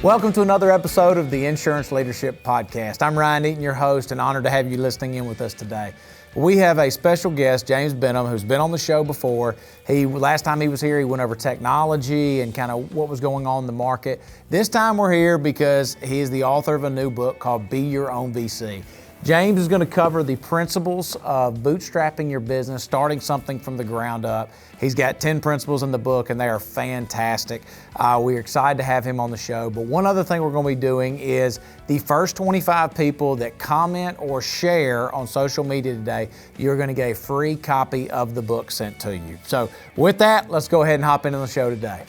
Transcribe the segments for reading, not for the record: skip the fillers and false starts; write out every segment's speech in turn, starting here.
Welcome to another episode of the Insurance Leadership Podcast. I'm Ryan Eaton, your host, and honored to have you listening in with us today. We have a special guest, James Benham, who's been on the show before. Last time he was here, he went over technology and kind of what was going on in the market. This time we're here because he is the author of a new book called Be Your Own VC. James is going to cover the principles of bootstrapping your business, starting something from the ground up. He's got 10 principles in the book, and they are fantastic. We're excited to have him on the show. But one other thing we're going to be doing is the first 25 people that comment or share on social media today, you're going to get a free copy of the book sent to you. So with that, let's go ahead and hop into the show today.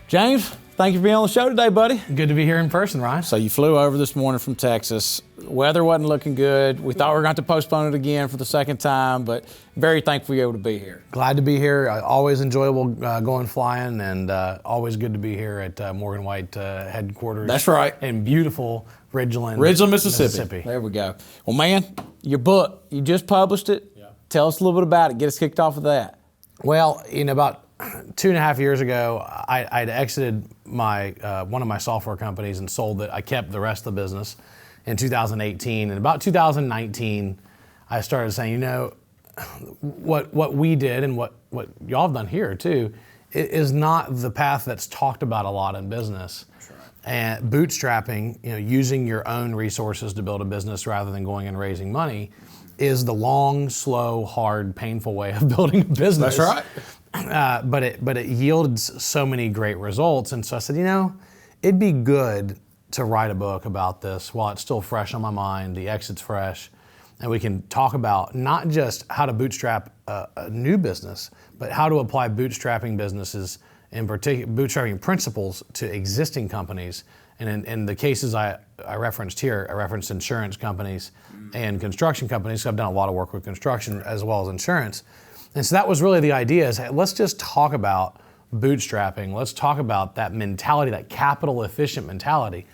James, thank you for being on the show today, buddy. Good to be here in person, Ryan. So you flew over this morning from Texas. Weather wasn't looking good. We thought we were going to postpone it again for the second time, but very thankful you're able to be here. Glad to be here. Always enjoyable going flying, and always good to be here at Morgan White headquarters. That's right. In beautiful Ridgeland, Mississippi. There we go. Well, man, your book, you just published it. Yeah. Tell us a little bit about it. Get us kicked off with that. Well, about 2.5 years ago, I'd exited my one of my software companies and sold it. I kept the rest of the business in 2018. And about 2019, I started saying, what we did and what y'all have done here too, is not the path that's talked about a lot in business. That's right. And bootstrapping, using your own resources to build a business rather than going and raising money, is the long, slow, hard, painful way of building a business. That's right. But it yields so many great results. And so I said, it'd be good to write a book about this while it's still fresh on my mind, the exit's fresh, and we can talk about not just how to bootstrap a new business, but how to apply bootstrapping businesses, in particular, bootstrapping principles to existing companies. And in the cases I referenced here, I referenced insurance companies and construction companies. So I've done a lot of work with construction as well as insurance. And so that was really the idea, is, hey, let's just talk about bootstrapping. Let's talk about that mentality, that capital efficient mentality.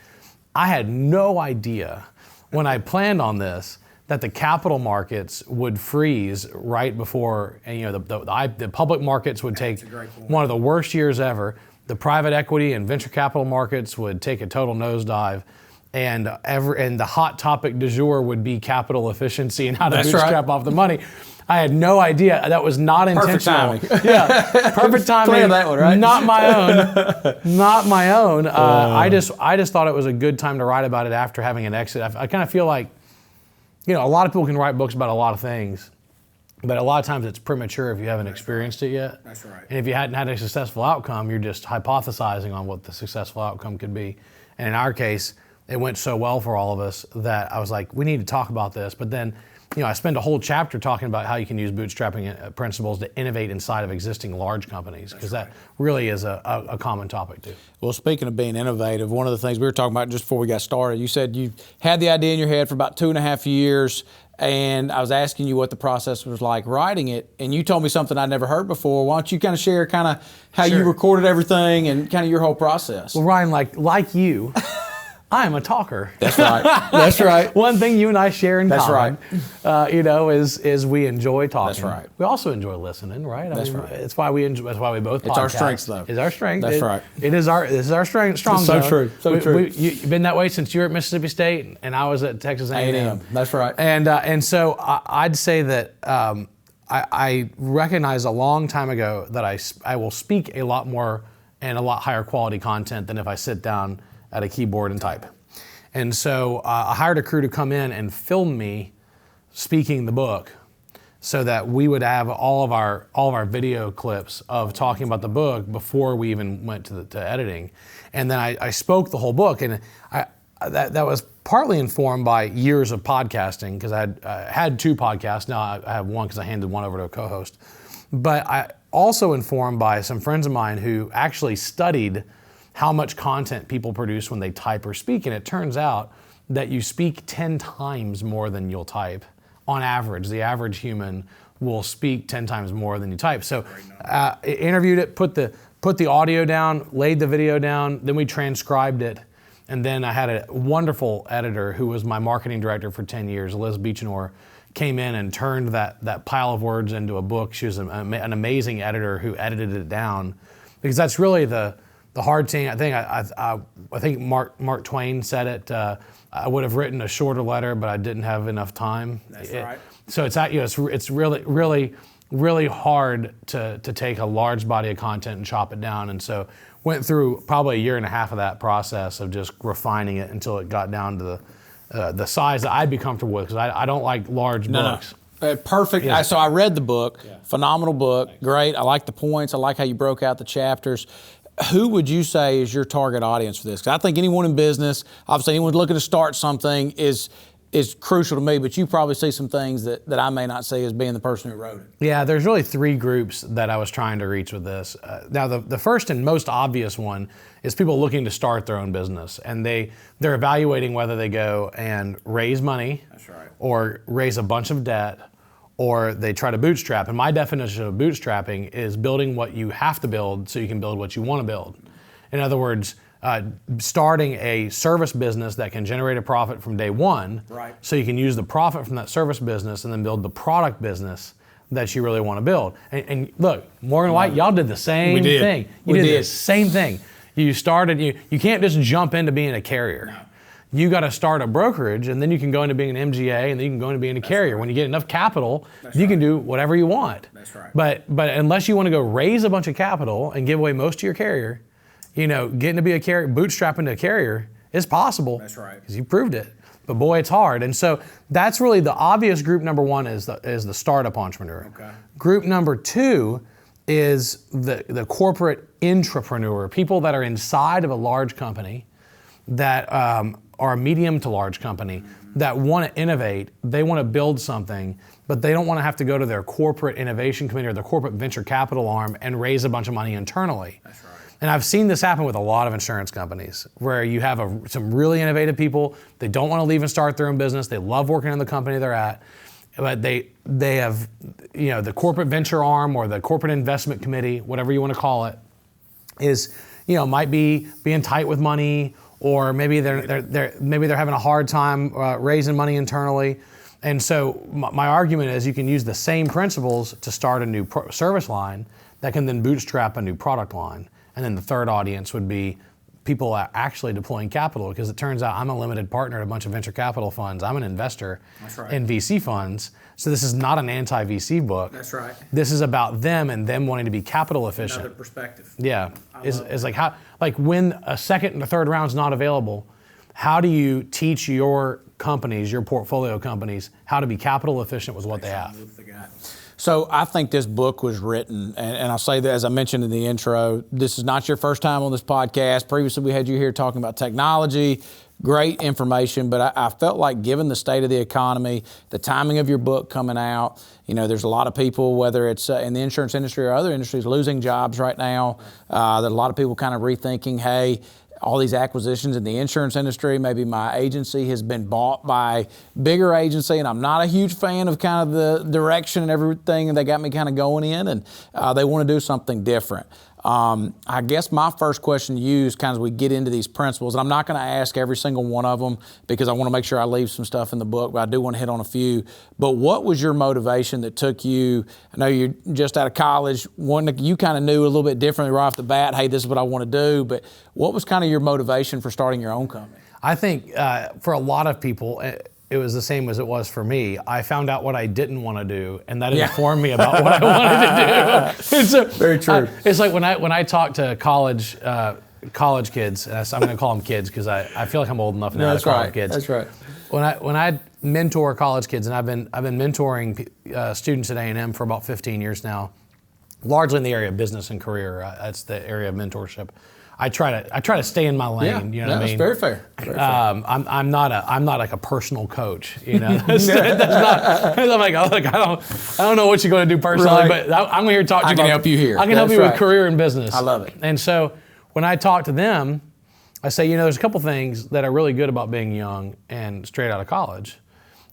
I had no idea when I planned on this that the capital markets would freeze right before, the public markets would take one of the worst years ever. The private equity and venture capital markets would take a total nosedive, and the hot topic du jour would be capital efficiency and how to bootstrap off the money. I had no idea. That was not intentional. Perfect timing. Yeah, perfect timing. Play that one, right? Not my own. Not my own. I just thought it was a good time to write about it after having an exit. I kind of feel like, a lot of people can write books about a lot of things, but a lot of times it's premature if you haven't experienced it yet. That's right. And if you hadn't had a successful outcome, you're just hypothesizing on what the successful outcome could be. And in our case, it went so well for all of us that I was like, we need to talk about this. But then, I spend a whole chapter talking about how you can use bootstrapping principles to innovate inside of existing large companies, because that really is a common topic too. Well, speaking of being innovative, one of the things we were talking about just before we got started, you said you had the idea in your head for about 2.5 years, and I was asking you what the process was like writing it, and you told me something I'd never heard before. Why don't you kind of share how you recorded everything and kind of your whole process? Well, Ryan, like you, I am a talker. That's right. That's right. One thing you and I share in common, right. Is we enjoy talking. That's right. We also enjoy listening, right? That's right. It's why we both podcast. It's our strength, though. It's our strength. That's right. This is our strength. Strong so zone. True. So true. You've been that way since you were at Mississippi State, and I was at Texas A&M. That's right. And so I'd say that I recognized a long time ago that I will speak a lot more and a lot higher quality content than if I sit down at a keyboard and type. And so I hired a crew to come in and film me speaking the book, so that we would have all of our video clips of talking about the book before we even went to editing. And then I spoke the whole book, and that was partly informed by years of podcasting, because I had 2 podcasts. Now I have one because I handed one over to a co-host. But I also informed by some friends of mine who actually studied how much content people produce when they type or speak. And it turns out that you speak 10 times more than you'll type. On average, the average human will speak 10 times more than you type. So interviewed it, put the audio down, laid the video down, then we transcribed it. And then I had a wonderful editor who was my marketing director for 10 years, Liz Beechenor, came in and turned that pile of words into a book. She was an amazing editor who edited it down, because that's really the the hard thing, I think Mark Twain said it. I would have written a shorter letter, but I didn't have enough time. That's right. So it's really hard to take a large body of content and chop it down. And so went through probably a year and a half of that process of just refining it until it got down to the size that I'd be comfortable with, because I don't like large books. Perfect. Yeah. So I read the book. Yeah. Phenomenal book. Great. I like the points. I like how you broke out the chapters. Who would you say is your target audience for this? Because I think anyone in business, obviously anyone looking to start something is crucial to me, but you probably see some things that I may not see as being the person who wrote it. Yeah, there's really three groups that I was trying to reach with this. Now, the first and most obvious one is people looking to start their own business, and they're evaluating whether they go and raise money. That's right. Or raise a bunch of debt, or they try to bootstrap. And my definition of bootstrapping is building what you have to build so you can build what you want to build. In other words, starting a service business that can generate a profit from day one, right, so you can use the profit from that service business and then build the product business that you really want to build. And look, Morgan White, y'all did the same thing. You did the same thing. You started, you can't just jump into being a carrier. No. You got to start a brokerage, and then you can go into being an MGA, and then you can go into being a carrier. Right. When you get enough capital, you can do whatever you want. That's right. But unless you want to go raise a bunch of capital and give away most of your carrier, getting to be a carrier, bootstrapping to a carrier is possible. That's right. Because you proved it. But boy, it's hard. And so that's really the obvious group. Number one is the startup entrepreneur. Okay. Group number two is the corporate intrapreneur, people that are inside of a large company that are a medium to large company that want to innovate. They want to build something, but they don't want to have to go to their corporate innovation committee or their corporate venture capital arm and raise a bunch of money internally. That's right. And I've seen this happen with a lot of insurance companies where you have some really innovative people. They don't want to leave and start their own business. They love working in the company they're at, but they have, the corporate venture arm or the corporate investment committee, whatever you want to call it, is, might be being tight with money, or maybe they're having a hard time raising money internally. And so my argument is you can use the same principles to start a new service line that can then bootstrap a new product line. And then the third audience would be people actually deploying capital, because it turns out I'm a limited partner at a bunch of venture capital funds. I'm an investor in VC funds. So this is not an anti-VC book. That's right. This is about them and them wanting to be capital efficient. Another perspective. Yeah. It's like when a second and a third round's not available, how do you teach your companies, your portfolio companies, how to be capital efficient with what they have? So I think this book was written, and I'll say that as I mentioned in the intro, this is not your first time on this podcast. Previously, we had you here talking about technology, great information, but I felt like given the state of the economy, the timing of your book coming out, there's a lot of people, whether it's in the insurance industry or other industries, losing jobs right now. That a lot of people kind of rethinking, hey, all these acquisitions in the insurance industry, maybe my agency has been bought by bigger agency, and I'm not a huge fan of kind of the direction and everything, and they got me kind of going in, and they want to do something different. I guess my first question to you is kind of as we get into these principles, and I'm not going to ask every single one of them because I want to make sure I leave some stuff in the book, but I do want to hit on a few. But what was your motivation that took you, I know you're just out of college, you kind of knew a little bit differently right off the bat, hey, this is what I want to do, but what was kind of your motivation for starting your own company? I think for a lot of people, it was the same as it was for me. I found out what I didn't want to do, and that informed me about what I wanted to do. So, very true. It's like when I talk to college kids, and I'm going to call them kids because I feel like I'm old enough now to call them kids. That's right. When I mentor college kids, and I've been mentoring students at A&M for about 15 years now, largely in the area of business and career. That's the area of mentorship. I try to stay in my lane. You know what I mean? That's very fair. I'm not like a personal coach. That's not. I'm like, look, I don't know what you're going to do personally, but I'm here to talk to you. I can help you here. I can help you with career and business. I love it. And so when I talk to them, I say, there's a couple things that are really good about being young and straight out of college.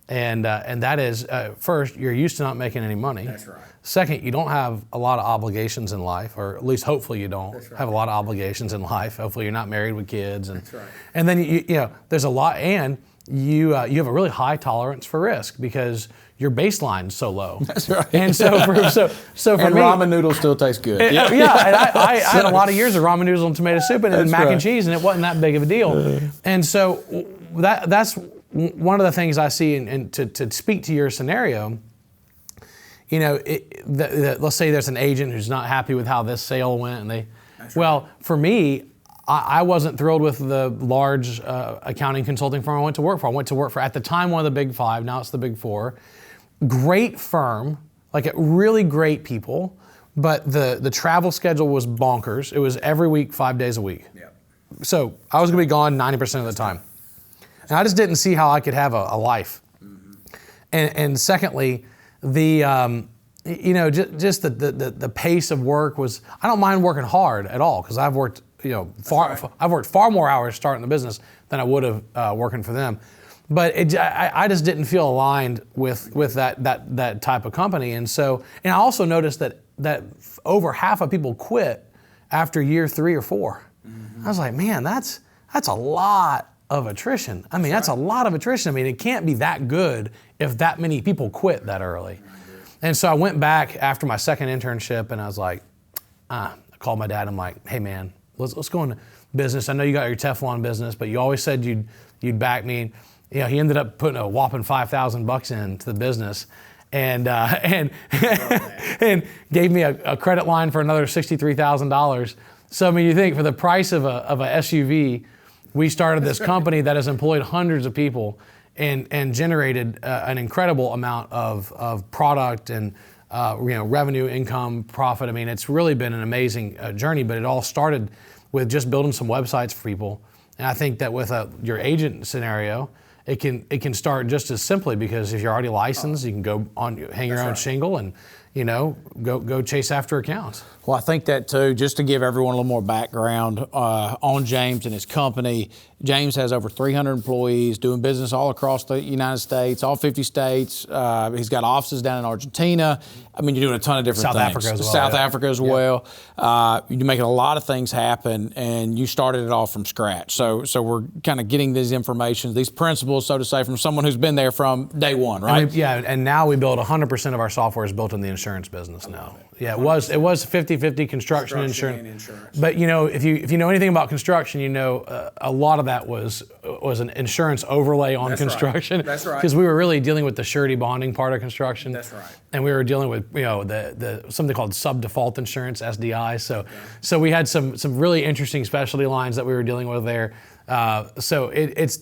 And that is, first, you're used to not making any money. That's right. Second, you don't have a lot of obligations in life, or at least hopefully you don't have a lot of obligations in life. Hopefully you're not married with kids. And, That's right. And then, you know, there's a lot, and you have a really high tolerance for risk because your baseline's so low. That's right. And so for and me, ramen noodles still taste good. and I had a lot of years of ramen noodles and tomato soup and mac and cheese, and it wasn't that big of a deal. And so that's one of the things I see, and to speak to your scenario, you know, let's say there's an agent who's not happy with how this sale went, and for me, I wasn't thrilled with the large accounting consulting firm I went to work for. I went to work for, at the time, one of the big five, now it's the big four. Great firm, like really great people, but the travel schedule was bonkers. It was every week, 5 days a week. Yep. So I was gonna be gone 90% of the time. And I just didn't see how I could have a life. Mm-hmm. And secondly, you know, just the pace of work was, I don't mind working hard at all, because I've worked, you know, I've worked far more hours starting the business than I would have working for them. But I just didn't feel aligned with that type of company. And I also noticed that over half of people quit after year 3 or 4. Mm-hmm. I was like, man, that's a lot of attrition. I mean, that's a lot of attrition. I mean, it can't be that good if that many people quit that early. And so I went back after my second internship, and I was like, I called my dad. I'm like, hey man, let's go into business. I know you got your Teflon business, but you always said you'd back me. You know, he ended up putting a whopping $5,000 into the business, and and gave me a credit line for another $63,000. So I mean, you think for the price of a SUV, we started this company that has employed hundreds of people and generated an incredible amount of product and revenue, income, profit. I mean, it's really been an amazing journey, but it all started with just building some websites for people. And I think that with your agent scenario, it can start just as simply, because if you're already licensed, you can go hang your own shingle and, you know, go chase after accounts. Well, I think that too, just to give everyone a little more background on James and his company. James has over 300 employees doing business all across the United States, all 50 states. He's got offices down in Argentina. I mean, you're doing a ton of different things. South Africa as well. You're making a lot of things happen, and you started it all from scratch. So we're kind of getting these information, these principles, so to say, from someone who's been there from day one, right? And now we build 100% of our software is built in the insurance business now. Yeah, it was 50-50 construction and insurance. But you know, if you know anything about construction, you know a lot of that was an insurance overlay on construction. Right. That's right. Because we were really dealing with the surety bonding part of construction. That's right. And we were dealing with, you know, the something called sub-default insurance, SDI. So we had some really interesting specialty lines that we were dealing with there. So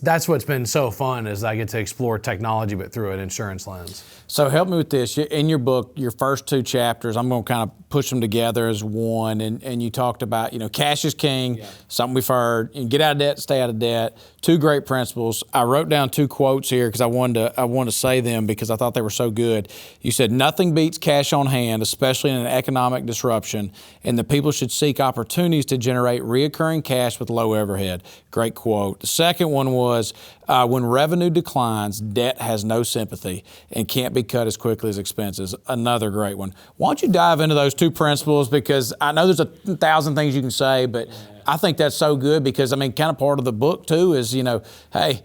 that's what's been so fun, is I get to explore technology, but through an insurance lens. So help me with this. In your book, your first 2 chapters, I'm going to kind of push them together as one. And you talked about, you know, cash is king, something we've heard. You get out of debt, stay out of debt. 2 great principles. I wrote down 2 quotes here because I wanted to say them because I thought they were so good. You said, nothing beats cash on hand, especially in an economic disruption, and the people should seek opportunities to generate reoccurring cash with low overhead. Great quote. The second one was, when revenue declines, debt has no sympathy and can't be cut as quickly as expenses. Another great one. Why don't you dive into those 2 principles? Because I know there's 1,000 things you can say, but I think that's so good, because I mean, kind of part of the book too is, you know, hey,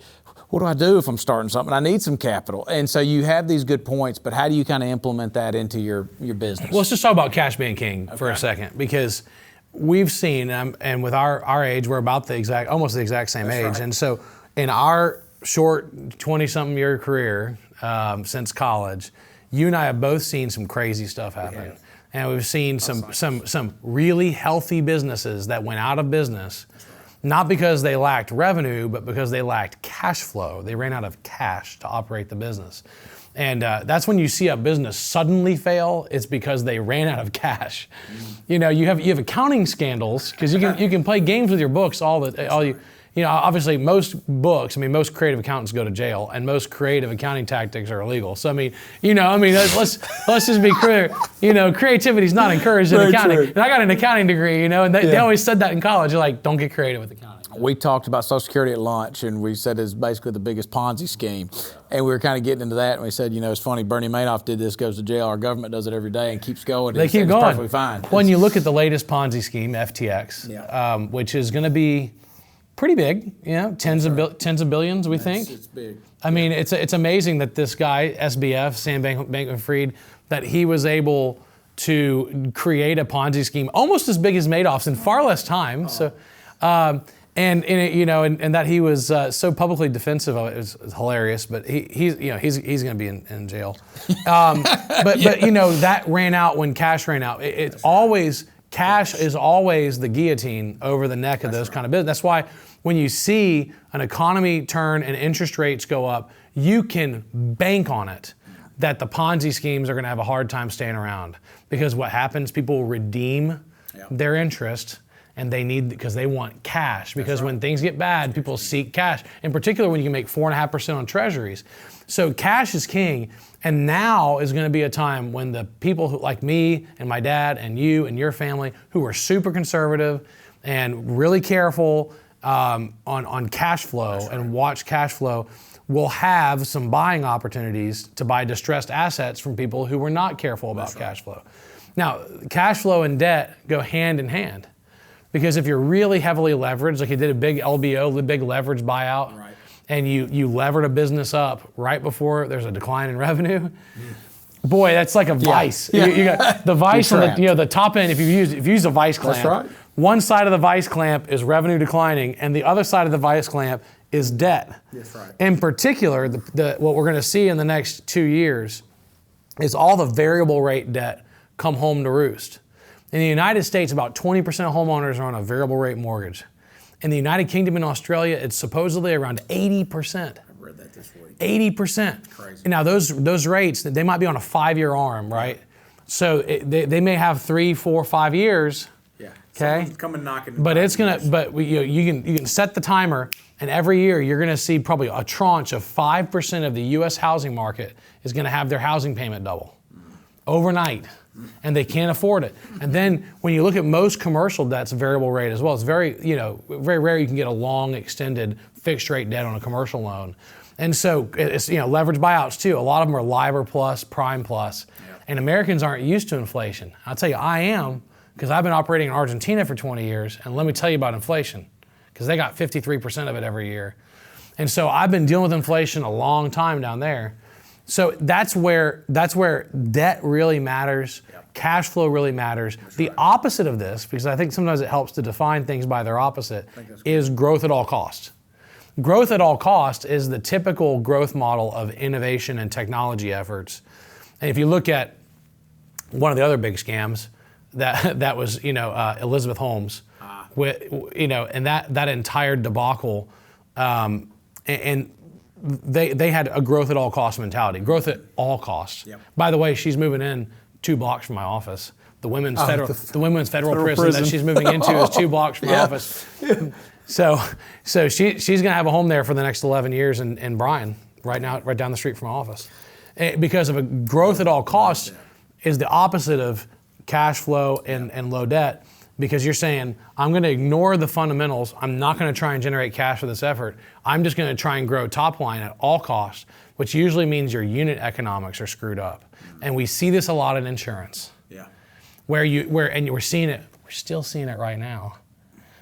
what do I do if I'm starting something? I need some capital. And so you have these good points, but how do you kind of implement that into your business? Well, let's just talk about cash being king for a second, because we've seen, and with our age, we're about almost the exact same age. Right. And so in our short 20-something year career since college, you and I have both seen some crazy stuff happen. Yeah. And we've seen some really healthy businesses that went out of business, not because they lacked revenue, but because they lacked cash flow. They ran out of cash to operate the business. And that's when you see a business suddenly fail, it's because they ran out of cash. You know, you have accounting scandals, because you can play games with your books you know, obviously most creative accountants go to jail, and most creative accounting tactics are illegal. So I mean, let's just be clear. You know, creativity is not encouraged in accounting. True. And I got an accounting degree, you know, and they always said that in college. They're like, don't get creative with accounting. We talked about Social Security at lunch, and we said it's basically the biggest Ponzi scheme. And we were kind of getting into that, and we said, it's funny, Bernie Madoff did this, goes to jail. Our government does it every day and keeps going. They keep going. It's perfectly fine. When you look at the latest Ponzi scheme, FTX, which is going to be pretty big, tens of billions, we think. It's big. I mean, it's amazing that this guy, SBF, Sam Bankman-Fried, that he was able to create a Ponzi scheme almost as big as Madoff's in far less time. So. And that he was so publicly defensive of it was hilarious. But he's going to be in jail. But that ran out when cash ran out. Cash is always the guillotine over the neck of those kind of business. That's why when you see an economy turn and interest rates go up, you can bank on it that the Ponzi schemes are going to have a hard time staying around, because what happens? People redeem their interest. And because they want cash. Because when things get bad, people seek cash. In particular, when you can make 4.5% on treasuries. So cash is king. And now is going to be a time when the people who, like me and my dad and you and your family, who are super conservative and really careful on cash flow and watch cash flow, will have some buying opportunities to buy distressed assets from people who were not careful about cash flow. Now, cash flow and debt go hand in hand. Because if you're really heavily leveraged, like you did a big LBO, the big leverage buyout, and you levered a business up right before there's a decline in revenue, boy, that's like a vice. Yeah. You got the vice on the top end. If you use a vice clamp, one side of the vice clamp is revenue declining, and the other side of the vice clamp is debt. That's right. In particular, what we're going to see in the next 2 years is all the variable rate debt come home to roost. In the United States, about 20% of homeowners are on a variable rate mortgage. In the United Kingdom and Australia, it's supposedly around 80%. I read that this week. 80%. Crazy. And now those rates, they might be on a 5-year arm, right? So they may have 3, 4, 5 years. Yeah. Okay. Someone's coming knocking. But it's gonna. But you can set the timer, and every year you're gonna see probably a tranche of 5% of the U.S. housing market is gonna have their housing payment double overnight. And they can't afford it. And then when you look at most commercial debt's variable rate as well, it's very rare you can get a long extended fixed rate debt on a commercial loan. And so it's leveraged buyouts too. A lot of them are LIBOR plus, prime plus. And Americans aren't used to inflation. I'll tell you, I am, because I've been operating in Argentina for 20 years, and let me tell you about inflation, because they got 53% of it every year. And so I've been dealing with inflation a long time down there. So that's where debt really matters. Cash flow really matters. The opposite of this, because I think sometimes it helps to define things by their opposite, is growth at all costs. Growth at all costs is the typical growth model of innovation and technology efforts. And if you look at one of the other big scams, that was Elizabeth Holmes, and that entire debacle, and they had a growth at all costs mentality. Growth at all costs. Yep. By the way, she's moving in 2 blocks from my office. The women's federal prison that she's moving into is 2 blocks from my office. So she's going to have a home there for the next 11 years in Bryan, right down the street from my office. Because of a growth at all costs is the opposite of cash flow and low debt. Because you're saying, I'm going to ignore the fundamentals. I'm not going to try and generate cash for this effort. I'm just going to try and grow top line at all costs, which usually means your unit economics are screwed up. And we see this a lot in insurance. Yeah. We're seeing it. We're still seeing it right now,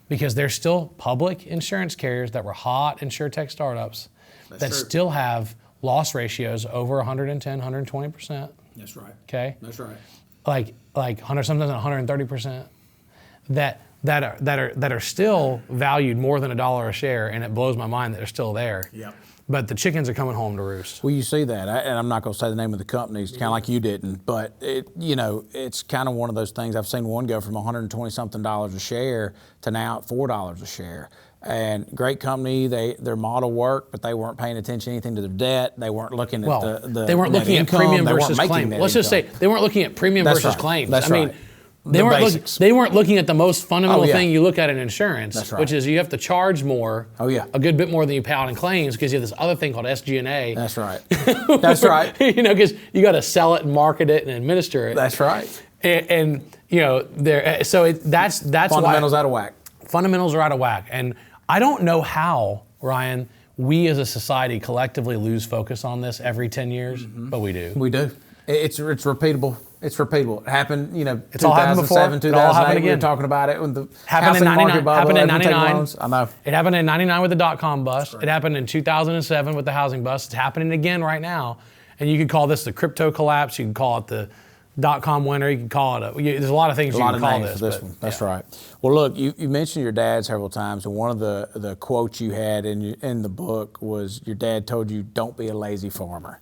because there's still public insurance carriers that were hot insurtech startups that still have loss ratios over 110, 120%. That's right. Okay. That's right. Like sometimes 130%. That are still valued more than $1 a share, and it blows my mind that they're still there. Yeah. But the chickens are coming home to roost. Well, you see that, and I'm not going to say the name of the companies, kind of like you didn't, but it's kind of one of those things. I've seen one go from $120-something a share to now at $4 a share. And great company, their model worked, but they weren't paying attention anything to their debt. They weren't looking at they weren't looking at premium versus claim. Let's just say they weren't looking at premium versus claims. That's right. They weren't looking at the most fundamental thing you look at in insurance, which is you have to charge more, a good bit more than you pay out in claims, because you have this other thing called SG&A. That's right. That's right. Because you got to sell it and market it and administer it. That's right. And that's fundamentals out of whack. Fundamentals are out of whack, and I don't know how, Ryan, we as a society collectively lose focus on this every 10 years, but we do. We do. It's repeatable. It's repeatable. It happened, It's all happened before. 2007, It all happened 2008. We were again. talking about it when the Happened in housing market 99. bubble. Happened in everyone taking 99. loans. I know. It happened in 99 with the dot-com bust. It happened in 2007 with the housing bust. It's happening again right now. And you could call this the crypto collapse. You can call it the dot-com winter. You can call it there's a lot of things you can call this. For this one. That's right. Well, look, you mentioned your dad several times, and one of the quotes you had in the book was your dad told you, "Don't be a lazy farmer."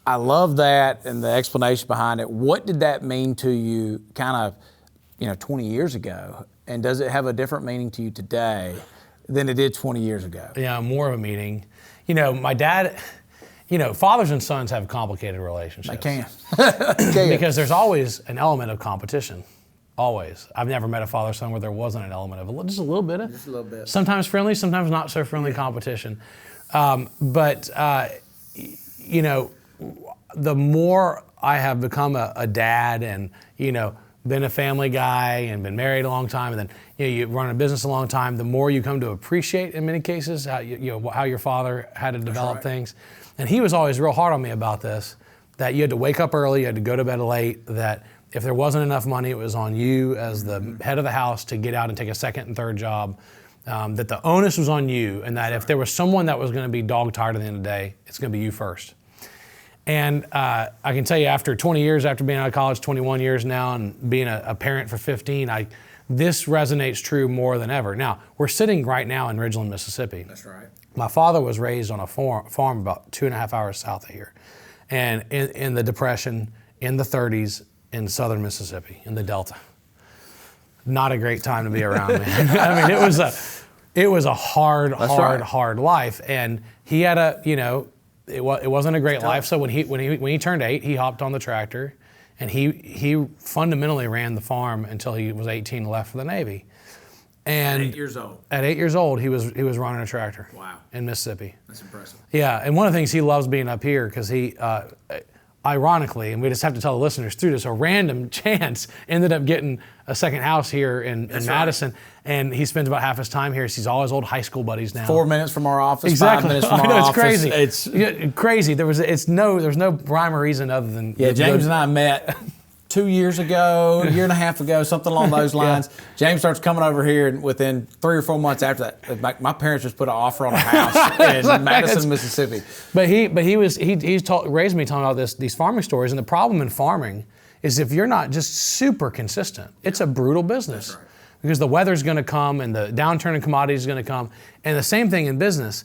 I love that and the explanation behind it. What did that mean to you kind of, 20 years ago? And does it have a different meaning to you today than it did 20 years ago? Yeah, more of a meaning. My dad, fathers and sons have complicated relationships. They can. Because there's always an element of competition. Always. I've never met a father-son where there wasn't an element of just a little bit. Just a little bit. Sometimes friendly, sometimes not so friendly competition. The more I have become a dad and, been a family guy and been married a long time, and then you run a business a long time, the more you come to appreciate in many cases how your father had to develop things. And he was always real hard on me about this, that you had to wake up early, you had to go to bed late, that if there wasn't enough money, it was on you as the head of the house to get out and take a second and third job, that the onus was on you, and that if there was someone that was going to be dog-tired at the end of the day, it's going to be you first. And I can tell you, after 20 years, after being out of college, 21 years now, and being a parent for 15, this resonates true more than ever. Now, we're sitting right now in Ridgeland, Mississippi. That's right. My father was raised on a farm about 2.5 hours south of here. And in the Depression, in the 30s, in southern Mississippi, in the Delta. Not a great time to be around, man. I mean, it was a hard life. And he had it wasn't a great life. So when he turned 8, he hopped on the tractor, and he fundamentally ran the farm until he was 18 and left for the Navy. And At 8 years old. At 8 years old, he was running a tractor. Wow. In Mississippi. That's impressive. Yeah, and one of the things he loves being up here because he, ironically, and we just have to tell the listeners through this, a random chance ended up getting a second house here in Madison, and he spends about half his time here. So he's all his old high school buddies now. 4 minutes from our office. Exactly. 5 minutes from I our know, it's office. crazy. It's crazy. There's no rhyme or reason other than James and I met 2 years ago, a year and a half ago, something along those lines. James starts coming over here, and within 3 or 4 months after that, my parents just put an offer on a house in Madison, Mississippi. But he raised me talking about these farming stories, and the problem in farming is if you're not just super consistent, it's a brutal business. That's right. Because the weather's going to come, and the downturn in commodities is going to come, and the same thing in business.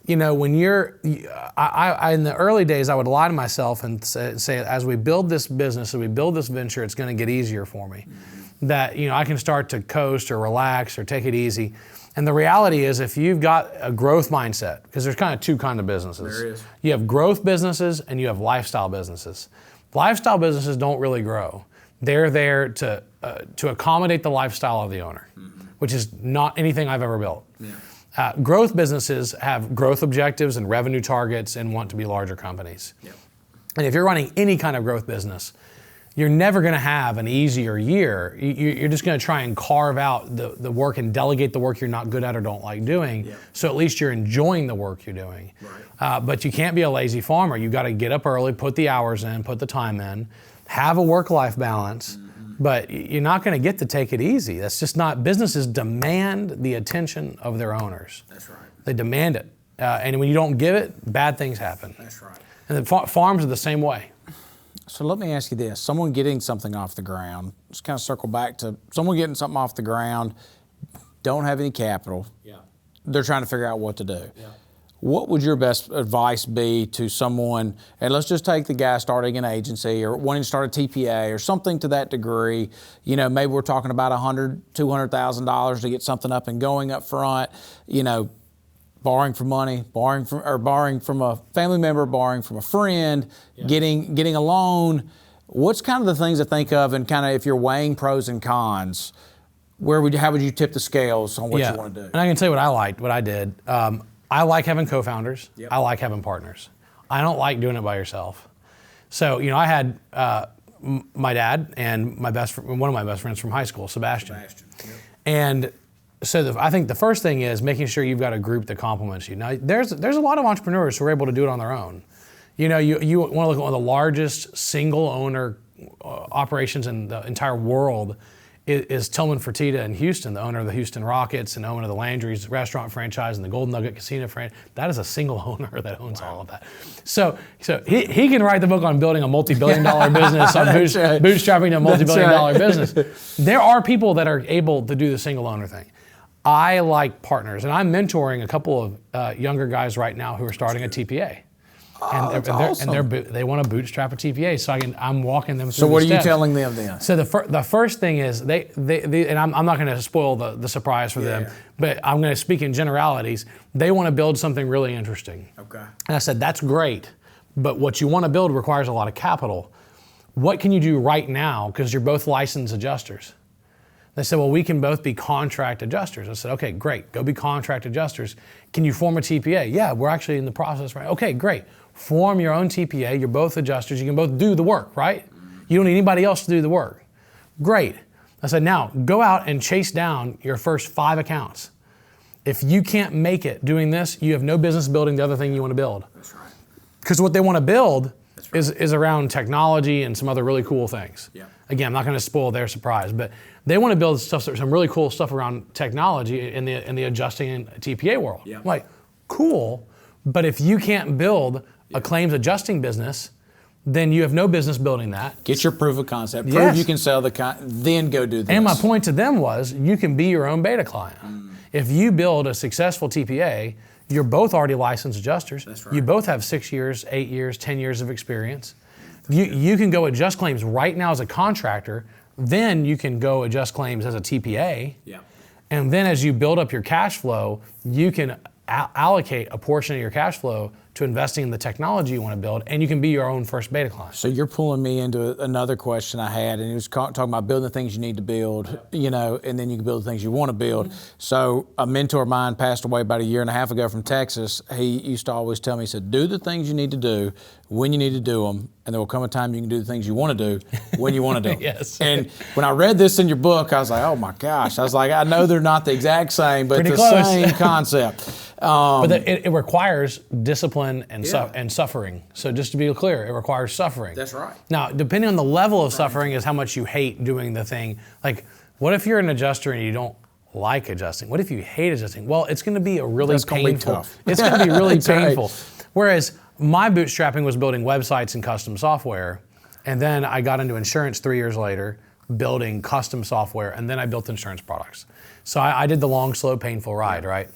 When I in the early days, I would lie to myself and say, as we build this business, as we build this venture, it's going to get easier for me. Mm-hmm. That, I can start to coast or relax or take it easy. And the reality is, if you've got a growth mindset, because there's kind of two kinds of businesses. There is. You have growth businesses and you have lifestyle businesses. Lifestyle businesses don't really grow. They're there to accommodate the lifestyle of the owner, which is not anything I've ever built. Yeah. Growth businesses have growth objectives and revenue targets and want to be larger companies. Yep. And if you're running any kind of growth business, you're never going to have an easier year. You're just going to try and carve out the work and delegate the work you're not good at or don't like doing. Yep. So at least you're enjoying the work you're doing. Right. But you can't be a lazy farmer. You've got to get up early, put the hours in, put the time in, have a work-life balance. But you're not going to get to take it easy. That's just not. Businesses demand the attention of their owners. That's right. They demand it. And when you don't give it, bad things happen. That's right. And the farms are the same way. So let me ask you this. Someone getting something off the ground, just kind of circle back to someone getting something off the ground, don't have any capital. Yeah. They're trying to figure out what to do. Yeah. What would your best advice be to someone, and let's just take the guy starting an agency or wanting to start a TPA or something to that degree, maybe we're talking about $100,000, $200,000 to get something up and going up front, borrowing for money, borrowing from a family member, borrowing from a friend, getting a loan. What's kind of the things to think of, and kind of if you're weighing pros and cons, how would you tip the scales on what you want to do? And I can tell you what I did. I like having co-founders. Yep. I like having partners. I don't like doing it by yourself. So, I had my dad and one of my best friends from high school, Sebastian. Yep. And I think the first thing is making sure you've got a group that complements you. Now, there's a lot of entrepreneurs who are able to do it on their own. You know, you want to look at one of the largest single owner operations in the entire world is Tillman Fertitta in Houston, the owner of the Houston Rockets and owner of the Landry's restaurant franchise and the Golden Nugget Casino franchise. That is a single owner that owns all of that. So he can write the book on building a multi-billion-dollar business, on bootstrapping a multi-billion-dollar business. There are people that are able to do the single owner thing. I like partners, and I'm mentoring a couple of younger guys right now who are starting a TPA. Awesome. They want to bootstrap a TPA, so I'm walking them through. So what the are you steps. telling them then? So the first thing is they and I'm not going to spoil the surprise for them, but I'm going to speak in generalities. They want to build something really interesting. Okay. And I said that's great, but what you want to build requires a lot of capital. What can you do right now? Because you're both licensed adjusters. They said, well, we can both be contract adjusters. I said, okay, great. Go be contract adjusters. Can you form a TPA? Yeah, we're actually in the process, right? Okay, great. Form your own TPA. You're both adjusters. You can both do the work, right? You don't need anybody else to do the work. Great. I said, now go out and chase down your first 5 accounts. If you can't make it doing this, you have no business building the other thing you want to build. That's right. Because what they want to build is around technology and some other really cool things. Yeah. Again, I'm not going to spoil their surprise, but they want to build some really cool stuff around technology in the adjusting and TPA world. Yeah. I'm like, cool, but if you can't build a claims adjusting business, then you have no business building that. Get your proof of concept. Prove Yes. you can sell then go do this. And my point to them was, you can be your own beta client. If you build a successful TPA, you're both already licensed adjusters. That's right. You both have 6 years, 8 years, 10 years of experience. You can go adjust claims right now as a contractor, then you can go adjust claims as a TPA. Yeah. And then as you build up your cash flow, you can allocate a portion of your cash flow to investing in the technology you want to build, and you can be your own first beta client. So you're pulling me into another question I had, and it was talking about building the things you need to build, you know, and then you can build the things you want to build. So a mentor of mine passed away about 1.5 years ago from Texas. He used to always tell me, he said, do the things you need to do when you need to do them, and there will come a time you can do the things you want to do when you want to do them. Yes. And when I read this in your book, I was like, oh my gosh. I was like, I know they're not the exact same, but Pretty the close. same concept. But it requires discipline and suffering. So just to be clear, it requires suffering. That's right. Now, depending on the level of suffering is how much you hate doing the thing. Like, what if you're an adjuster and you don't like adjusting? What if you hate adjusting? Well, it's going to be a really That's painful. gonna be tough. It's going to be really That's right. painful. Whereas my bootstrapping was building websites and custom software, and then I got into insurance 3 years later, building custom software, and then I built insurance products. So I did the long, slow, painful ride, right?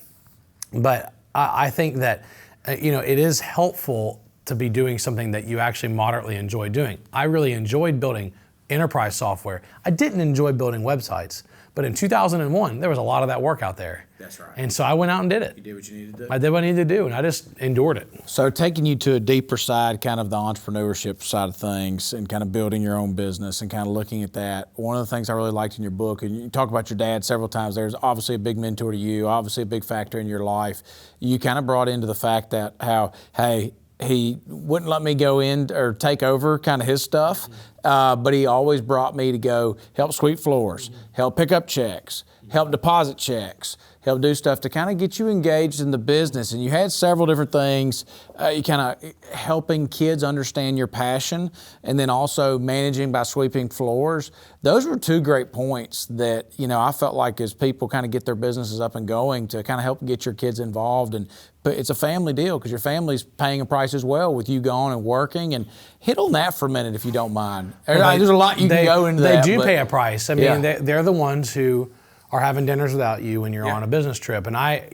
But I think that it is helpful to be doing something that you actually moderately enjoy doing. I really enjoyed building enterprise software. I didn't enjoy building websites, but in 2001, there was a lot of that work out there. That's right. And so I went out and did it. You did what you needed to do. I did what I needed to do, and I just endured it. So taking you to a deeper side, kind of the entrepreneurship side of things, and kind of building your own business and kind of looking at that. One of the things I really liked in your book, and you talk about your dad several times, there's obviously a big mentor to you, obviously a big factor in your life. You kind of brought into the fact that how, hey, he wouldn't let me go in or take over kind of his stuff, but he always brought me to go help sweep floors, help pick up checks, help deposit checks, help do stuff to kind of get you engaged in the business. And you had several different things, you kind of helping kids understand your passion, and then also managing by sweeping floors. Those were 2 great points that, I felt like as people kind of get their businesses up and going, to kind of help get your kids involved. But it's a family deal because your family's paying a price as well with you going and working. And hit on that for a minute if you don't mind. There's a lot you can go into that. They do pay a price. I mean, Yeah. they're the ones who are having dinners without you when you're on a business trip. And I,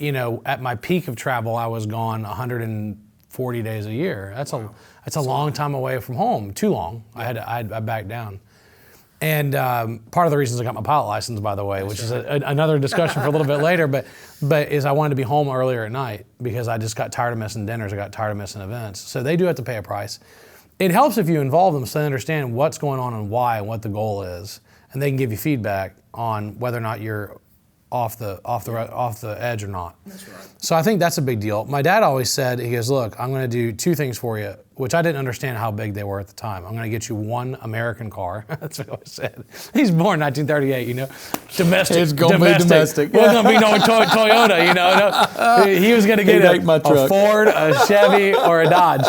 at my peak of travel, I was gone 140 days a year. That's a long time away from home. Too long. Yeah. I backed down. And part of the reasons I got my pilot license, by the way, which is another discussion for a little bit later, but is I wanted to be home earlier at night because I just got tired of missing dinners. I got tired of missing events. So they do have to pay a price. It helps if you involve them so they understand what's going on and why and what the goal is. And they can give you feedback on whether or not you're the edge or not. That's right. So I think that's a big deal. My dad always said, he goes, look, I'm going to do two things for you, which I didn't understand how big they were at the time. I'm going to get you one American car. That's what he always said. He's born 1938, domestic. It's going to be domestic. Well, it's going to be no Toyota, No, he was going to get a Ford, a Chevy, or a Dodge.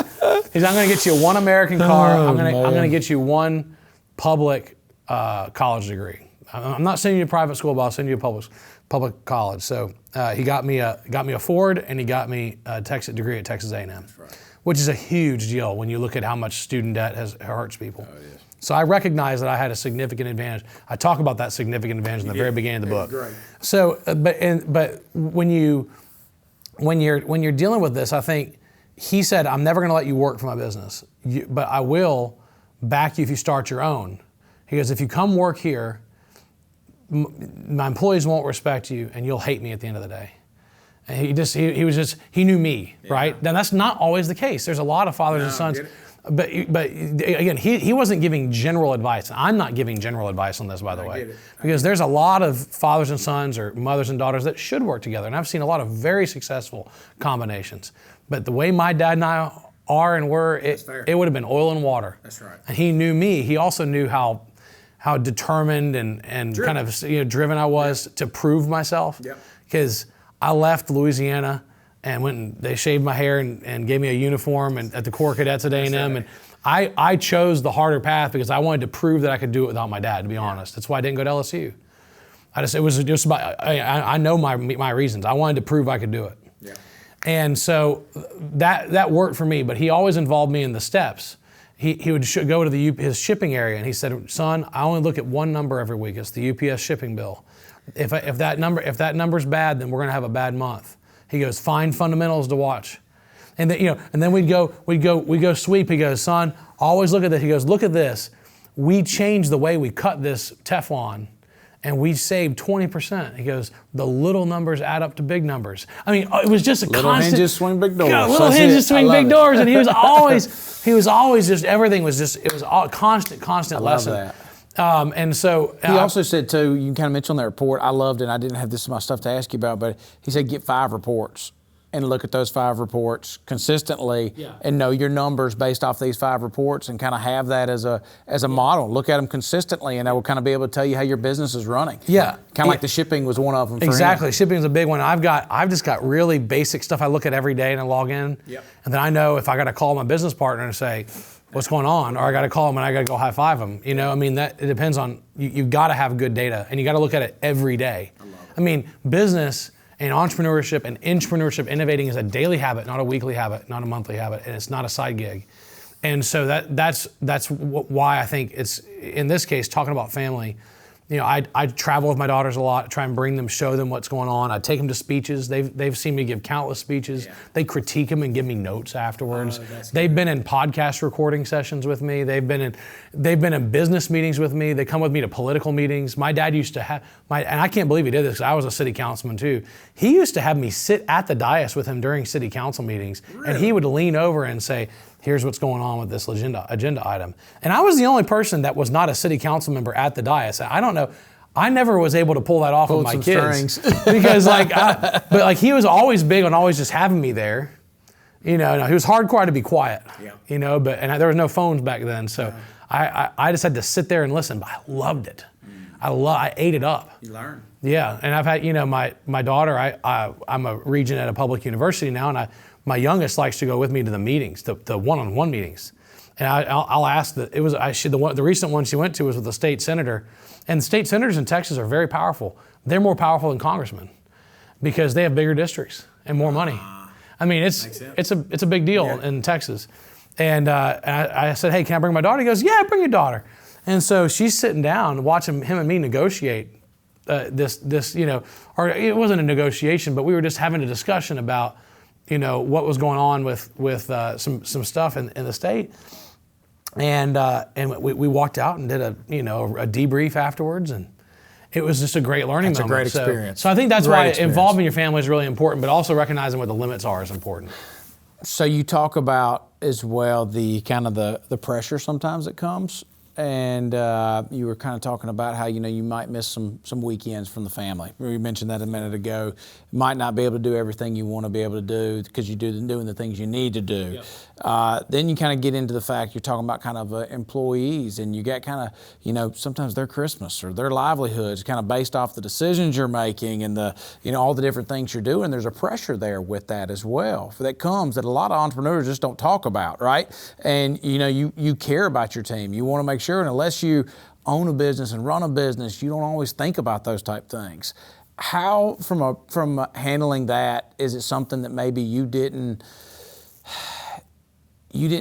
He's, I'm going to get you one American car. I'm going to get you one public college degree. I'm not sending you to private school, but I'll send you a public college. So he got me a Ford, and he got me a degree at Texas A&M, right. Which is a huge deal when you look at how much student debt hurts people. Oh, it is. So I recognize that I had a significant advantage. I talk about that significant advantage in the very beginning of the book. Great. So, but when you're dealing with this, I think he said, I'm never going to let you work for my business, but I will back you if you start your own. He goes, if you come work here, my employees won't respect you, and you'll hate me at the end of the day. And he knew me, right? Now that's not always the case. There's a lot of fathers and sons, but again, he wasn't giving general advice. I'm not giving general advice on this, by the way, because there's a lot of fathers and sons or mothers and daughters that should work together, and I've seen a lot of very successful combinations. But the way my dad and I are and were, it would have been oil and water. That's right. And he knew me. He also knew how determined and driven. Kind of driven I was to prove myself. Because I left Louisiana and went and they shaved my hair and gave me a uniform at the Corps Cadets at A&M. Right. And I chose the harder path because I wanted to prove that I could do it without my dad, to be honest. That's why I didn't go to LSU. It was just about, I know my reasons. I wanted to prove I could do it. Yeah. And so that worked for me, but he always involved me in the steps. He would go to his shipping area, and he said, son, I only look at one number every week. It's the UPS shipping bill. If that number's bad, then we're going to have a bad month. He goes, find fundamentals to watch. And then we'd go sweep. He goes, son, always look at this. He goes, look at this. We changed the way we cut this Teflon, and we saved 20%. He goes, the little numbers add up to big numbers. I mean, it was just a little constant. Hinges swing big doors. Little hinges swing big doors, and he was always just everything was just, it was all constant lesson. Love that. And so he also said too, you kind of mentioned on that report, I loved it, I didn't have this in my stuff to ask you about, but he said get 5 reports and look at those 5 reports consistently and know your numbers based off these 5 reports and kind of have that as a model. Look at them consistently and that will kind of be able to tell you how your business is running. Yeah. Kind of like the shipping was one of them. Exactly. Shipping is a big one. I've just got really basic stuff I look at every day and I log in. Yep. And then I know if I got to call my business partner and say, what's going on? Or I got to call them and I got to go high five them. I mean, it depends on, you've got to have good data and you got to look at it every day. I mean, business and entrepreneurship and intrapreneurship, innovating is a daily habit, not a weekly habit, not a monthly habit, and it's not a side gig. And so that's why I think it's, in this case, talking about family, I travel with my daughters a lot, try and bring them, show them what's going on. I take them to speeches. They've seen me give countless speeches. Yeah. They critique them and give me notes afterwards. They've been in podcast recording sessions with me. They've been in business meetings with me. They come with me to political meetings. My dad used to have, and I can't believe he did this because I was a city councilman too. He used to have me sit at the dais with him during city council meetings. Really? And he would lean over and say, here's what's going on with this agenda item. And I was the only person that was not a city council member at the dais. I don't know. I never was able to pull that off with my kids. Because but he was always big on always just having me there. He was hardcore to be quiet. Yeah. But there was no phones back then. So I just had to sit there and listen, but I loved it. I ate it up. You learn. Yeah. And I've had, my daughter, I'm a regent at a public university now, and my youngest likes to go with me to the meetings, the one-on-one meetings. And I'll ask the recent one she went to was with a state senator. And state senators in Texas are very powerful. They're more powerful than congressmen because they have bigger districts and more money. I mean, it's a big deal in Texas. And I said, hey, can I bring my daughter? He goes, yeah, bring your daughter. And so she's sitting down watching him and me negotiate this, or it wasn't a negotiation, but we were just having a discussion about what was going on with some stuff in the state, and we walked out and did a debrief afterwards, and it was just a great learning moment. That's a great experience. So I think that's why involving your family is really important, but also recognizing what the limits are is important. So you talk about as well the kind of the pressure sometimes that comes and you were kind of talking about how you might miss some weekends from the family. You mentioned that a minute ago. You might not be able to do everything you want to be able to do because you're doing the things you need to do. Yep. Then you kind of get into the fact you're talking about kind of employees, and you got kind of sometimes their Christmas or their livelihoods kind of based off the decisions you're making and the all the different things you're doing. There's a pressure there with that as well that comes that a lot of entrepreneurs just don't talk about, right? And you care about your team. You want to make sure, and unless you own a business and run a business, you don't always think about those type things. How, from handling that, is it something that maybe you didn't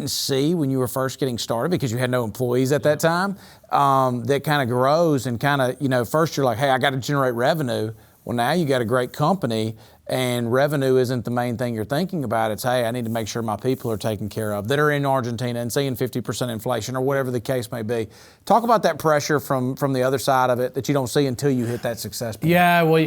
see when you were first getting started because you had no employees at that time, that kind of grows and kind of, first you're like, hey, I got to generate revenue. Well, now you got a great company and revenue isn't the main thing you're thinking about. It's, hey, I need to make sure my people are taken care of that are in Argentina and seeing 50% inflation or whatever the case may be. Talk about that pressure from the other side of it that you don't see until you hit that success point. Yeah, well,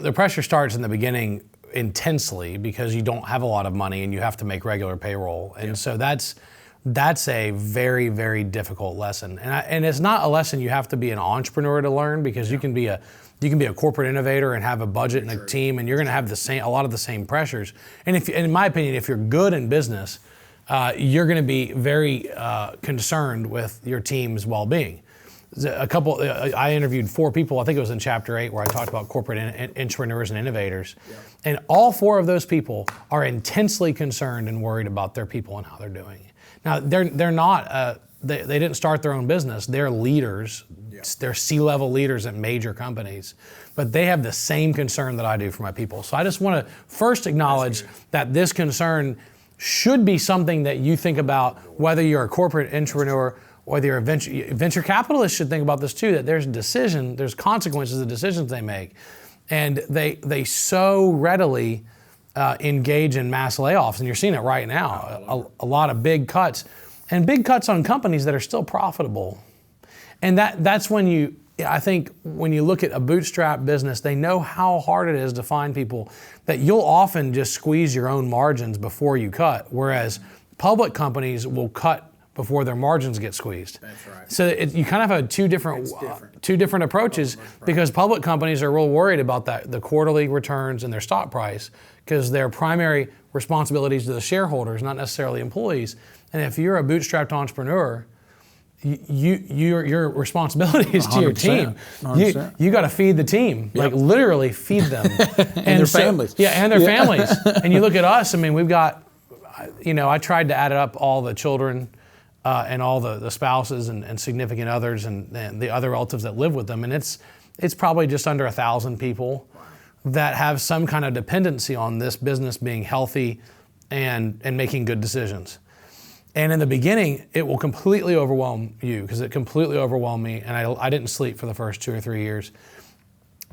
the pressure starts in the beginning intensely because you don't have a lot of money and you have to make regular payroll. And so that's a very, very difficult lesson. And it's not a lesson you have to be an entrepreneur to learn because you can be a corporate innovator and have a budget and a team, and you're going to have a lot of the same pressures. And in my opinion, if you're good in business, you're going to be very concerned with your team's well-being. I interviewed 4 people, I think it was in chapter 8, where I talked about corporate entrepreneurs and innovators. Yeah. And all 4 of those people are intensely concerned and worried about their people and how they're doing. Now, they're not, they didn't start their own business. They're leaders. Yeah. They're C-level leaders at major companies. But they have the same concern that I do for my people. So I just want to first acknowledge that this concern should be something that you think about, whether you're a corporate entrepreneur, whether you're a venture capitalist should think about this too, that there's consequences of decisions they make. And they so readily engage in mass layoffs, and you're seeing it right now, a lot of big cuts, and big cuts on companies that are still profitable. And that's when I think when you look at a bootstrap business, they know how hard it is to find people that you'll often just squeeze your own margins before you cut, whereas public companies will cut before their margins get squeezed. That's right. So you kind of have two different approaches, because public companies are real worried about the quarterly returns and their stock price, because their primary responsibilities to the shareholders, not necessarily employees. And if you're a bootstrapped entrepreneur, your responsibility is to your team. You got to feed the team, like literally feed them. and their families. Yeah, and their families. And you look at us, I mean, we've got, I tried to add up all the children and all the spouses and significant others and the other relatives that live with them. And it's probably just under 1,000 people that have some kind of dependency on this business being healthy and making good decisions. And in the beginning, it will completely overwhelm you, because it completely overwhelmed me. And I didn't sleep for the first 2 or 3 years.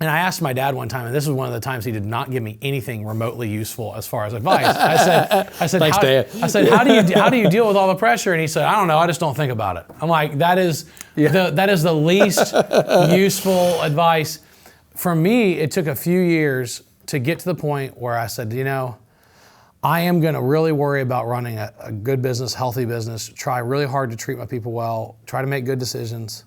And I asked my dad one time, and this was one of the times he did not give me anything remotely useful as far as advice. I said, thanks, Dad. I said, how do you deal with all the pressure? And he said, I don't know, I just don't think about it. I'm like, that is the least useful advice. For me, it took a few years to get to the point where I said, I am going to really worry about running a good business, healthy business, try really hard to treat my people well, try to make good decisions.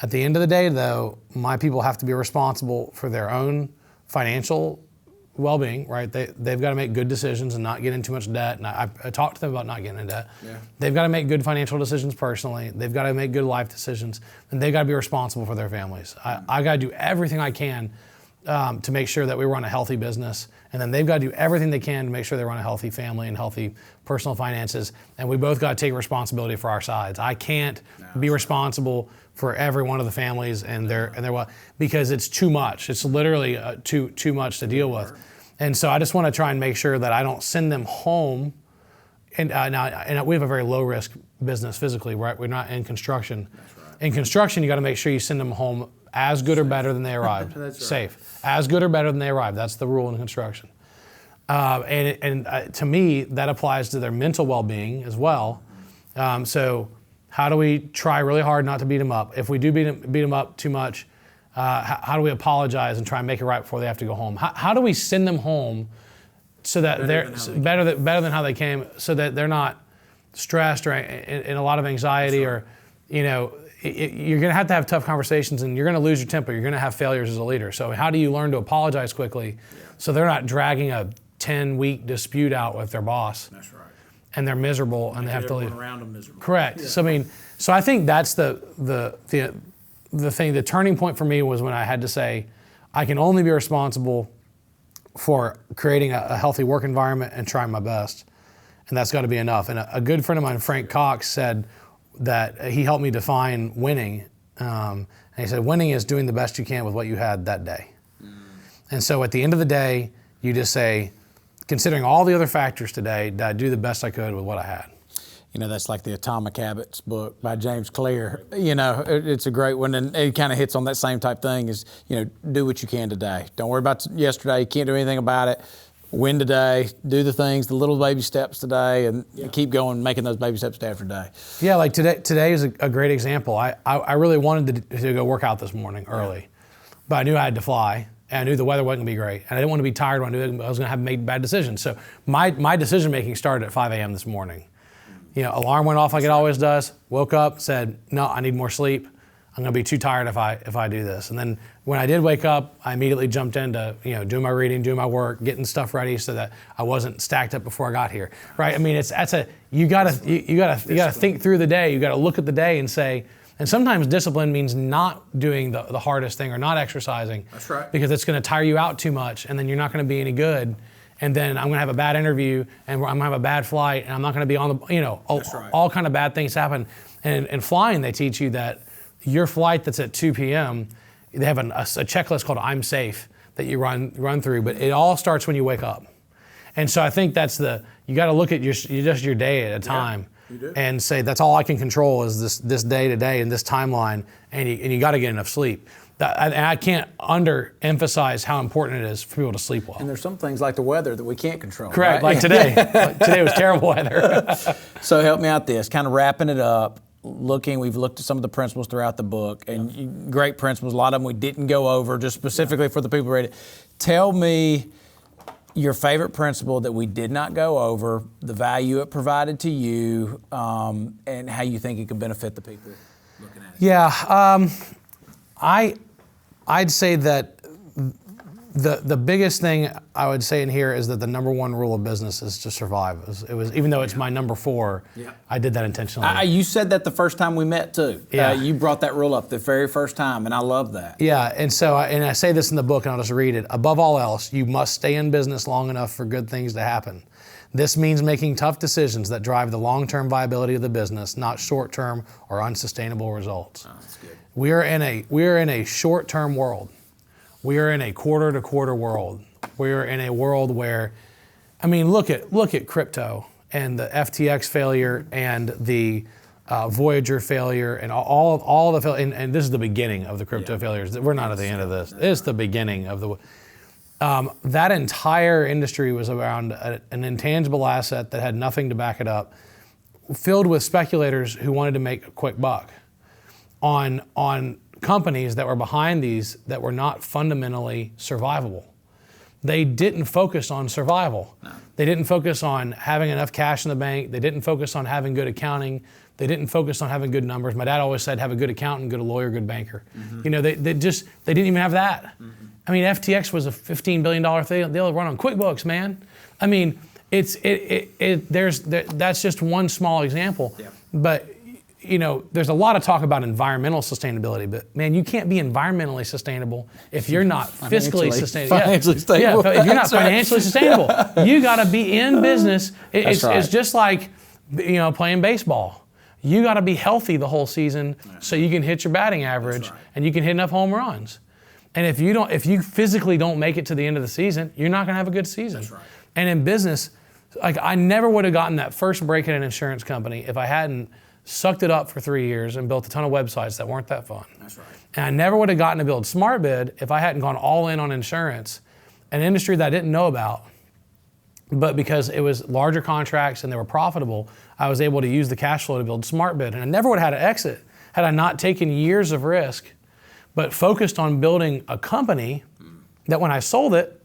At the end of the day, though, my people have to be responsible for their own financial well-being, right? They've got to make good decisions and not get in too much debt. And I talked to them about not getting in debt. Yeah. They've got to make good financial decisions personally. They've got to make good life decisions. And they've got to be responsible for their families. I got to do everything I can to make sure that we run a healthy business. And then they've got to do everything they can to make sure they run a healthy family and healthy personal finances. And we both got to take responsibility for our sides. I can't be responsible for every one of the families and their because it's too much. It's literally too much to deal with. And so I just want to try and make sure that I don't send them home. And now we have a very low risk business physically, right? We're not in construction. That's right. In construction, you got to make sure you send them home as good or better than they arrived. That's right. Safe. As good or better than they arrived. That's the rule in construction. And to me, that applies to their mental well-being as well. So how do we try really hard not to beat them up? If we do beat them up too much, how do we apologize and try and make it right before they have to go home? How do we send them home so that they're better than how they came, so that they're not stressed or in a lot of anxiety, or you're going to have tough conversations, and you're going to lose your temper. You're going to have failures as a leader. So how do you learn to apologize quickly so they're not dragging a 10-week dispute out with their boss? That's right. And they're miserable, and they have to leave. Around them miserable. Correct. Yeah. So I think that's the thing. The turning point for me was when I had to say, I can only be responsible for creating a healthy work environment and trying my best, and that's got to be enough. And a good friend of mine, Frank Cox, said that he helped me define winning. And he said, winning is doing the best you can with what you had that day. And so at the end of the day, you just say, considering all the other factors today, did I do the best I could with what I had? That's like the Atomic Habits book by James Clear. It's a great one, and it kind of hits on that same type thing is, do what you can today. Don't worry about yesterday. You can't do anything about it. Win today. Do the things, the little baby steps today, and keep going, making those baby steps day after day. Yeah, like today is a great example. I really wanted to go work out this morning early, but I knew I had to fly. And I knew the weather wasn't going to be great. And I didn't want to be tired when I knew I was going to have to make bad decisions. So my decision-making started at 5 a.m. this morning. Alarm went off like it always does. Woke up, said, no, I need more sleep. I'm going to be too tired if I do this. And then when I did wake up, I immediately jumped into, doing my reading, doing my work, getting stuff ready so that I wasn't stacked up before I got here. Right? You got to think through the day. You got to look at the day and say, and sometimes discipline means not doing the hardest thing or not exercising. That's right. Because it's going to tire you out too much, and then you're not going to be any good. And then I'm going to have a bad interview, and I'm going to have a bad flight, and I'm not going to be on the, all kind of bad things happen. And in flying, they teach you that your flight that's at 2 p.m., they have a checklist called I'm Safe that you run through, but it all starts when you wake up. And so I think you got to look at your day at a time. And say that's all I can control is this day to day and this timeline, and you got to get enough sleep. And I can't underemphasize how important it is for people to sleep well. And there's some things like the weather that we can't control. Correct, right? like today. Today was terrible weather. So help me out this, kind of wrapping it up. We've looked at some of the principles throughout the book, and great principles. A lot of them we didn't go over, just specifically for the people ready. Tell me your favorite principle that we did not go over, the value it provided to you, and how you think it can benefit the people looking at it. Yeah, I'd say that the biggest thing I would say in here is that the number one rule of business is to survive. It was even though it's my number 4, I did that intentionally. You said that the first time we met too. Yeah. You brought that rule up the very first time, and I love that. Yeah, and so I say this in the book, and I'll just read it. Above all else, you must stay in business long enough for good things to happen. This means making tough decisions that drive the long-term viability of the business, not short-term or unsustainable results. Oh, that's good. We are in a short-term world. We are in a quarter-to-quarter world. We are in a world where, look at crypto and the FTX failure and the Voyager failure and all the failure. And this is the beginning of the crypto failures. We're not at the end of this. It's the beginning of the. That entire industry was around an intangible asset that had nothing to back it up, filled with speculators who wanted to make a quick buck on companies that were behind these that were not fundamentally survivable. They didn't focus on survival. No. They didn't focus on having enough cash in the bank. They didn't focus on having good accounting. They didn't focus on having good numbers. My dad always said, have a good accountant, good lawyer, good banker. Mm-hmm. They didn't even have that. Mm-hmm. FTX was a $15 billion thing. They'll run on QuickBooks, man. That's just one small example. Yeah. But there's a lot of talk about environmental sustainability, but man, you can't be environmentally sustainable if you're not fiscally sustainable. Financially stable. Yeah, if you're not financially sustainable, you got to be in business. It's just like playing baseball. You got to be healthy the whole season so you can hit your batting average and you can hit enough home runs. And if you physically don't make it to the end of the season, you're not going to have a good season. That's right. And in business, like I never would have gotten that first break in an insurance company if I hadn't sucked it up for 3 years and built a ton of websites that weren't that fun. That's right. And I never would have gotten to build SmartBid if I hadn't gone all in on insurance, an industry that I didn't know about. But because it was larger contracts and they were profitable, I was able to use the cash flow to build SmartBid. And I never would have had an exit had I not taken years of risk, but focused on building a company that when I sold it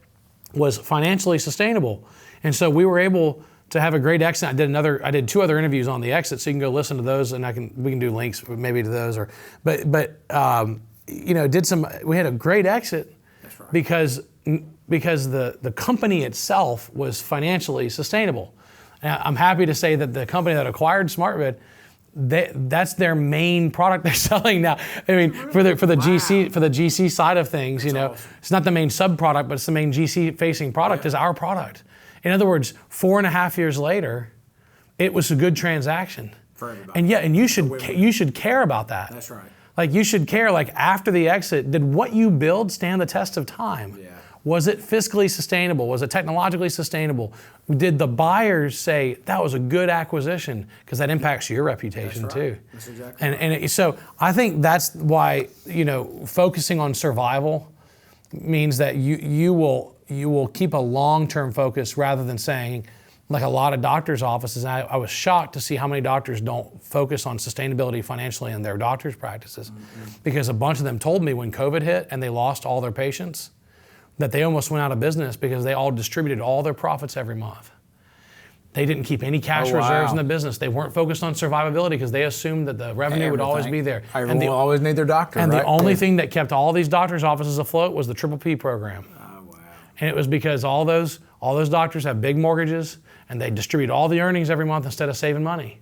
was financially sustainable. And so we were able to have a great exit. I did 2 other interviews on the exit, so you can go listen to those, and we can do links maybe to those. We had a great exit. That's right. because the company itself was financially sustainable. And I'm happy to say that the company that acquired SmartBid, that's their main product they're selling now. I mean, for the GC side of things, awesome. It's not the main sub product, but it's the main GC facing product is our product. In other words, 4.5 years later, it was a good transaction. For everybody. And you should care about that. That's right. Like you should care, like after the exit, did what you build stand the test of time? Yeah. Was it fiscally sustainable? Was it technologically sustainable? Did the buyers say that was a good acquisition? Because that impacts your reputation too. That's exactly right. And so I think that's why focusing on survival means that you will keep a long-term focus rather than saying, like a lot of doctors' offices, and I was shocked to see how many doctors don't focus on sustainability financially in their doctors' practices, because a bunch of them told me when COVID hit and they lost all their patients, that they almost went out of business because they all distributed all their profits every month. They didn't keep any cash reserves in the business. They weren't focused on survivability because they assumed that the revenue would always be there. Everyone will always need their doctor, and right? the only thing that kept all these doctors' offices afloat was the PPP program. Oh, wow. And it was because all those doctors have big mortgages and they distribute all the earnings every month instead of saving money.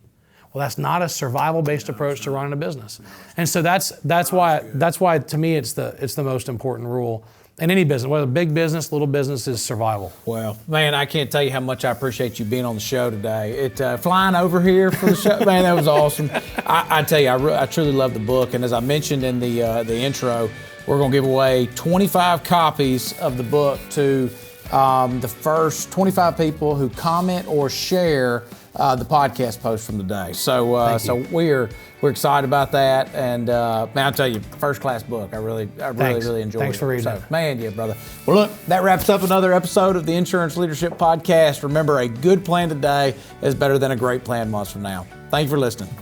Well, that's not a survival-based approach to running a business. And so that's why to me it's the most important rule in any business, whether big business, little business, is survival. Well, man, I can't tell you how much I appreciate you being on the show today. Flying over here for the show, man, that was awesome. I tell you, I truly love the book, and as I mentioned in the intro, we're going to give away 25 copies of the book to the first 25 people who comment or share the podcast post from today. So we're excited about that, and man, I'll tell you, first class book. I really enjoyed it. Thanks for reading it. Man, yeah, brother. Well, look, that wraps up another episode of the Insurance Leadership Podcast. Remember, a good plan today is better than a great plan months from now. Thank you for listening.